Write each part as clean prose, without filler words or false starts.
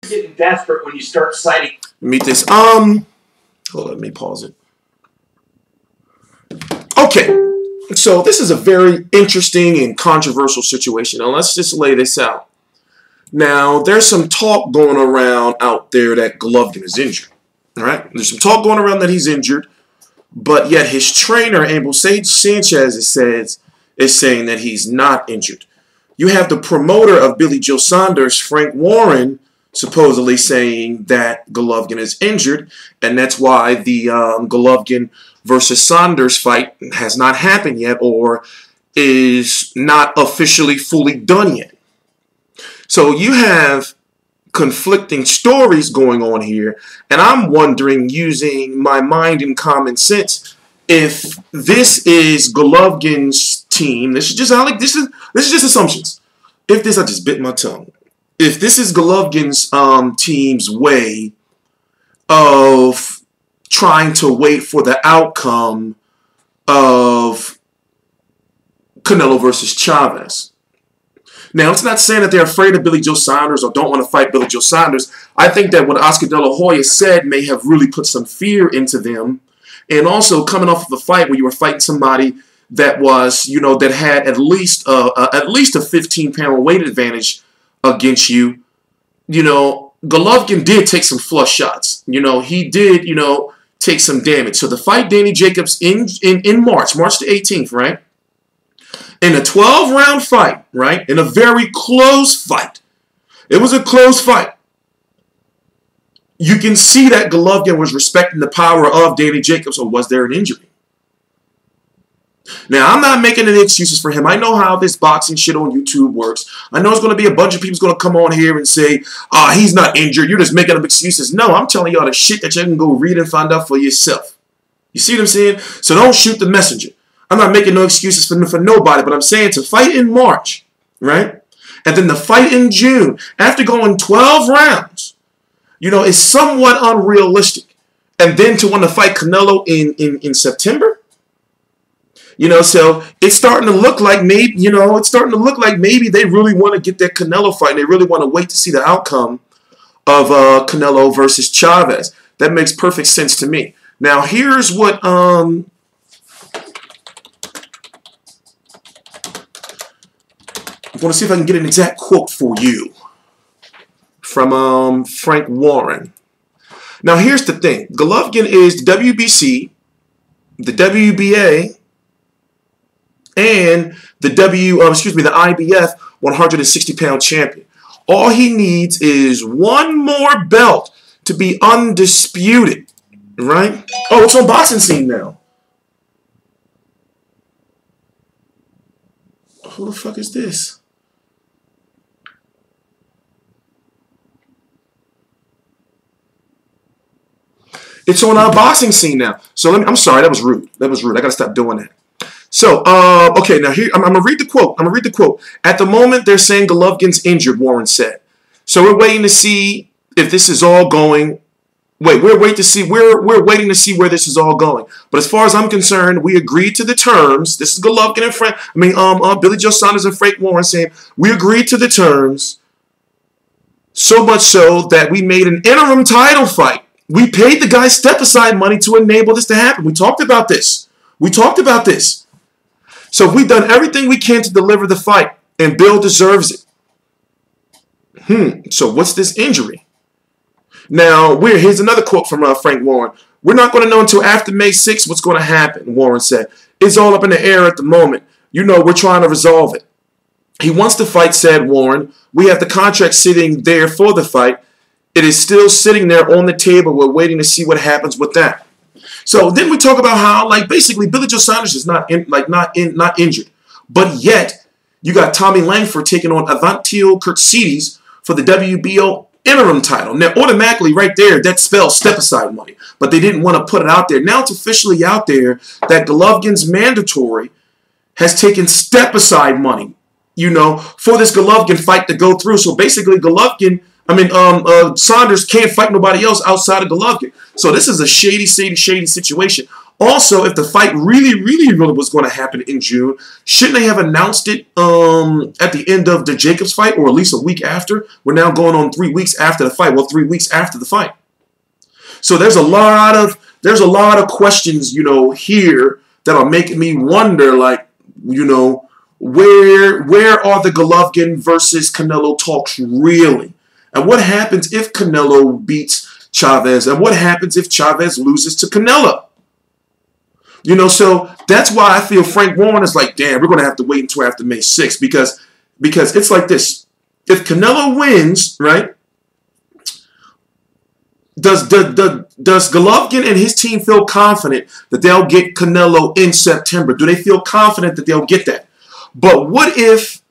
Getting desperate when you start citing. Meet this. Hold on, let me pause it. Okay, so this is a very interesting and controversial situation. Now let's just lay this out. Now there's some talk going around out there that Golovkin is injured. All right, there's some talk going around that he's injured, but yet his trainer, Abel Sanchez, is saying that he's not injured. You have the promoter of Billy Joe Saunders, Frank Warren, supposedly saying that Golovkin is injured, and that's why the Golovkin versus Saunders fight has not happened yet, or is not officially fully done yet. So you have conflicting stories going on here, and I'm wondering, using my mind and common sense, if this is Golovkin's team. This is just assumptions. If this, I just bit my tongue. If this is Golovkin's team's way of trying to wait for the outcome of Canelo versus Chavez. Now, it's not saying that they're afraid of Billy Joe Saunders or don't want to fight Billy Joe Saunders. I think that what Oscar De La Hoya said may have really put some fear into them. And also, coming off of a fight where you were fighting somebody that was, that had at least a 15-pound weight advantage against you, Golovkin did take some flush shots. He did, take some damage. So the fight, Danny Jacobs in March the 18th, right? In a 12-round fight, right? In a very close fight. It was a close fight. You can see that Golovkin was respecting the power of Danny Jacobs, or was there an injury? Now, I'm not making any excuses for him. I know how this boxing shit on YouTube works. I know there's going to be a bunch of people going to come on here and say, he's not injured. You're just making up excuses. No, I'm telling y'all the shit that you can go read and find out for yourself. You see what I'm saying? So don't shoot the messenger. I'm not making no excuses for nobody, but I'm saying to fight in March, right? And then the fight in June, after going 12 rounds, is somewhat unrealistic. And then to want to fight Canelo in September? So it's starting to look like maybe, they really want to get that Canelo fight, and they really want to wait to see the outcome of Canelo versus Chavez. That makes perfect sense to me. Now, here's what I'm going to see if I can get an exact quote for you from Frank Warren. Now, here's the thing. Golovkin is the WBC, the WBA, and the IBF 160-pound champion. All he needs is one more belt to be undisputed, right? Oh, it's on Boxing Scene now. Who the fuck is this? It's on our Boxing Scene now. So I'm sorry, that was rude. I gotta stop doing that. So, okay, now here, I'm going to read the quote. At the moment, they're saying Golovkin's injured, Warren said. So we're waiting to see if this is all going. We're waiting to see where this is all going. But as far as I'm concerned, we agreed to the terms. This is Golovkin and Billy Joe Saunders and Frank Warren saying, we agreed to the terms. So much so that we made an interim title fight. We paid the guy step-aside money to enable this to happen. We talked about this. So we've done everything we can to deliver the fight, and Bill deserves it. So what's this injury? Now, here's another quote from Frank Warren. We're not going to know until after May 6th what's going to happen, Warren said. It's all up in the air at the moment. We're trying to resolve it. He wants to fight, said Warren. We have the contract sitting there for the fight. It is still sitting there on the table. We're waiting to see what happens with that. So then we talk about how, basically Billy Joe Saunders is not injured, but yet you got Tommy Langford taking on Avantio Kurtsidis for the WBO interim title. Now, automatically, right there, that spells step-aside money, but they didn't want to put it out there. Now it's officially out there that Golovkin's mandatory has taken step-aside money, for this Golovkin fight to go through. So basically, Saunders can't fight nobody else outside of Golovkin. So this is a shady situation. Also, if the fight really was going to happen in June, shouldn't they have announced it at the end of the Jacobs fight, or at least a week after? We're now going on 3 weeks after the fight. Well, 3 weeks after the fight. So there's a lot of questions, you know, here that are making me wonder, like, you know, where are the Golovkin versus Canelo talks really? And what happens if Canelo beats Chavez? And what happens if Chavez loses to Canelo? You know, so that's why I feel Frank Warren is like, damn, we're going to have to wait until after May 6th because it's like this. If Canelo wins, right, does Golovkin and his team feel confident that they'll get Canelo in September? Do they feel confident that they'll get that? But what if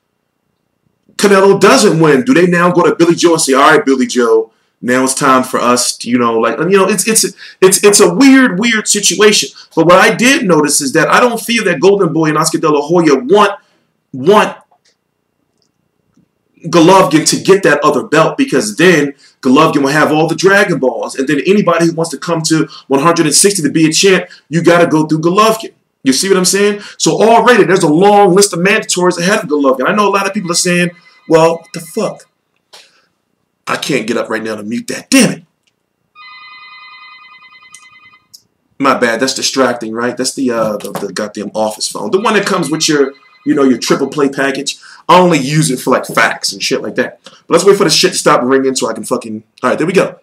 Canelo doesn't win? Do they now go to Billy Joe and say, all right, Billy Joe, now it's time for us to, you know, like, you know, it's a weird situation. But what I did notice is that I don't feel that Golden Boy and Oscar De La Hoya want Golovkin to get that other belt, because then Golovkin will have all the Dragon Balls, and then anybody who wants to come to 160 to be a champ, you got to go through Golovkin. You see what I'm saying? So already there's a long list of mandatories ahead of Golovkin. I know a lot of people are saying, well, what the fuck? I can't get up right now to mute that. Damn it. My bad. That's distracting, right? That's the goddamn office phone. The one that comes with your, you know, your triple play package. I only use it for like facts and shit like that. But let's wait for the shit to stop ringing so I can fucking... All right, there we go.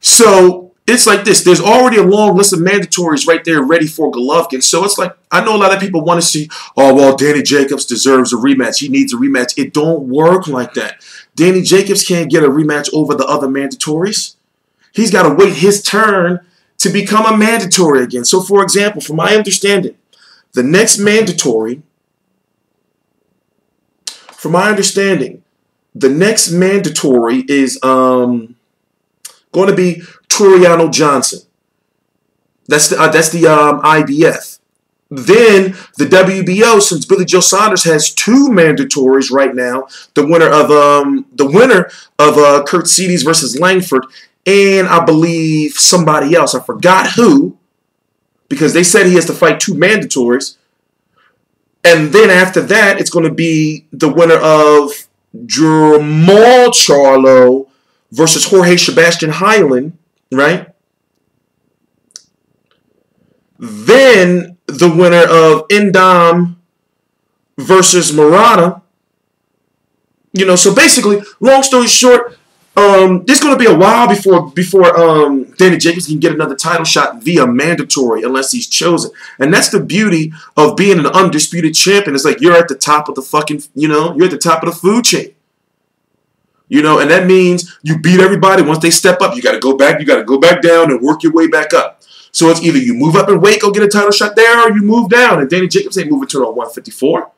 So it's like this. There's already a long list of mandatories right there ready for Golovkin. So it's like, I know a lot of people want to see, oh, well, Danny Jacobs deserves a rematch. He needs a rematch. It don't work like that. Danny Jacobs can't get a rematch over the other mandatories. He's got to wait his turn to become a mandatory again. So, for example, from my understanding, the next mandatory... From my understanding, the next mandatory is going to be Toriano Johnson. That's the IBF. Then the WBO, since Billy Joe Saunders has two mandatories right now, the winner of Kurt Cedes versus Langford, and I believe somebody else, I forgot who, because they said he has to fight two mandatories. And then after that, it's going to be the winner of Jermall Charlo versus Jorge Sebastian Hyland, right? Then the winner of Indom versus Murata. You know, so basically, long story short, it's going to be a while before Danny Jacobs can get another title shot via mandatory unless he's chosen. And that's the beauty of being an undisputed champion. It's like you're at the top of the fucking, you know, you're at the top of the food chain. You know, and that means you beat everybody. Once they step up, you got to go back. You got to go back down and work your way back up. So it's either you move up in weight, go get a title shot there, or you move down. And Danny Jacobs ain't moving to 154.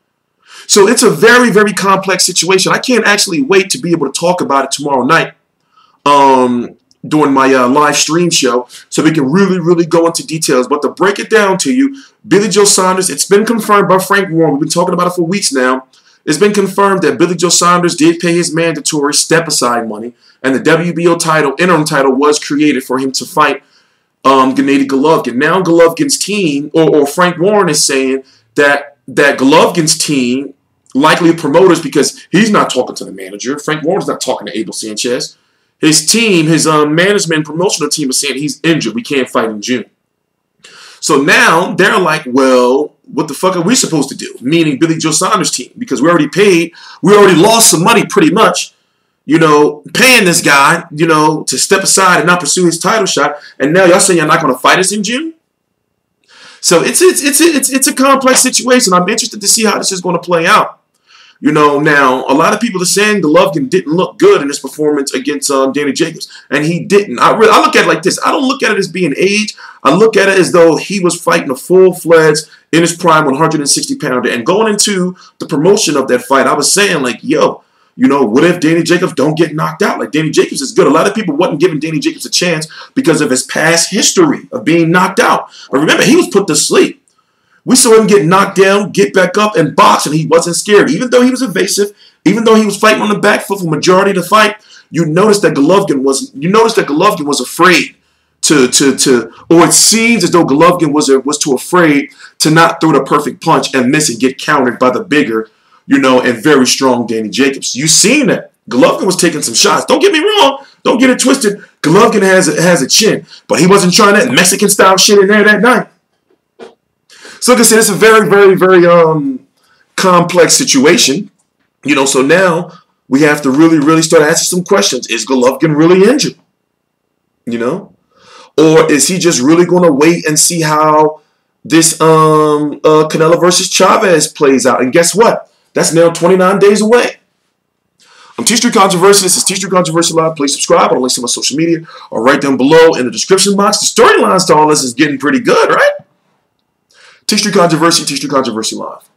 So it's a very complex situation. I can't actually wait to be able to talk about it tomorrow night during my live stream show so we can really go into details. But to break it down to you, Billy Joe Saunders, it's been confirmed by Frank Warren. We've been talking about it for weeks now. It's been confirmed that Billy Joe Saunders did pay his mandatory step-aside money, and the WBO title, interim title, was created for him to fight Gennady Golovkin. Now Golovkin's team, or Frank Warren is saying that Golovkin's team, likely promoters, because he's not talking to the manager. Frank Warren's not talking to Abel Sanchez. His team, his management and promotional team is saying he's injured. We can't fight in June. So now they're like, well, what the fuck are we supposed to do? Meaning Billy Joe Saunders' team, because we already paid, we already lost some money pretty much, you know, paying this guy, you know, to step aside and not pursue his title shot. And now y'all saying you're not going to fight us in June? So it's a complex situation. I'm interested to see how this is going to play out. You know, now, a lot of people are saying Golovkin didn't look good in his performance against Danny Jacobs, and he didn't. I look at it like this. I don't look at it as being age. I look at it as though he was fighting a full-fledged, in his prime, 160-pounder. And going into the promotion of that fight, I was saying, like, yo, you know, what if Danny Jacobs don't get knocked out? Like, Danny Jacobs is good. A lot of people wasn't giving Danny Jacobs a chance because of his past history of being knocked out. But remember, he was put to sleep. We saw him get knocked down, get back up, and box, and he wasn't scared. Even though he was evasive, even though he was fighting on the back foot for the majority of the fight, you noticed that Golovkin was afraid or it seems as though Golovkin was too afraid to not throw the perfect punch and miss and get countered by the bigger, and very strong Danny Jacobs. You seen that. Golovkin was taking some shots. Don't get me wrong. Don't get it twisted. Golovkin has a chin, but he wasn't trying that Mexican-style shit in there that night. So like I said, it's a very, very, very complex situation. So now we have to really, really start asking some questions. Is Golovkin really injured? Or is he just really going to wait and see how this Canelo versus Chavez plays out? And guess what? That's now 29 days away. I'm TstreeT Controversy. This is TstreeT Controversy Live. Please subscribe. I'll link to my social media or right down below in the description box. The storylines to all this is getting pretty good, right? TstreeT Controversy, TstreeT Controversy Live.